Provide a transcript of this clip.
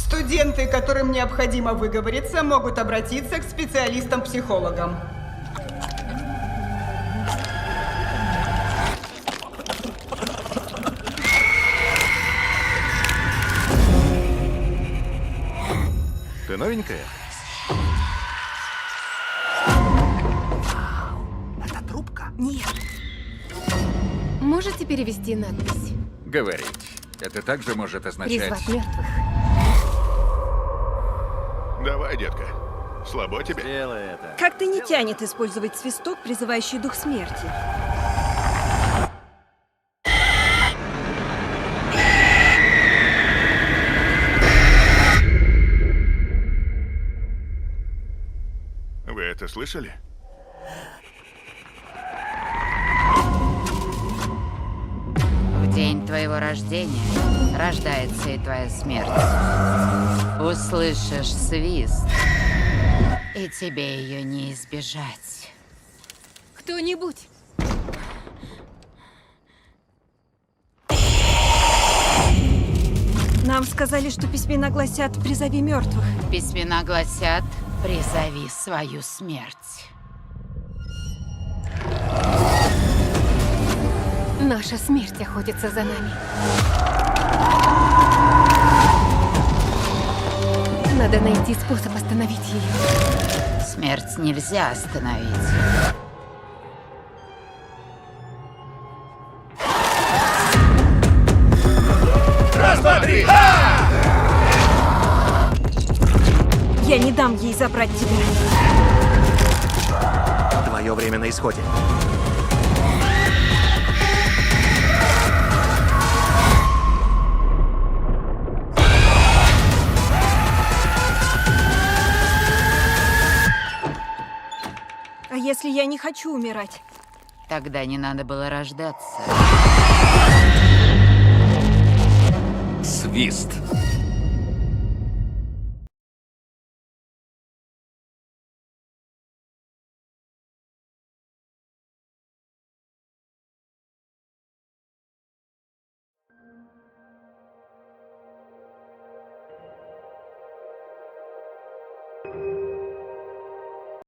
Студенты, которым необходимо выговориться, могут обратиться к специалистам-психологам. Ты новенькая? Это трубка? Нет. Можете перевести надпись? Говорить. Это также может означать... Призвать мертвых. Давай, детка. Слабо тебе? Делай это. Как-то не тянет использовать свисток, призывающий дух смерти. Вы это слышали? В день твоего рождения рождается и твоя смерть. Услышишь свист, и тебе ее не избежать. Кто-нибудь! Нам сказали, что письмена гласят «призови мертвых». Письмена гласят: призови свою смерть. Наша смерть охотится за нами. Надо найти способ остановить ее. Смерть нельзя остановить. Раз, два, три! Я не дам ей забрать тебя. Твое время на исходе. А если я не хочу умирать? Тогда не надо было рождаться. Свист.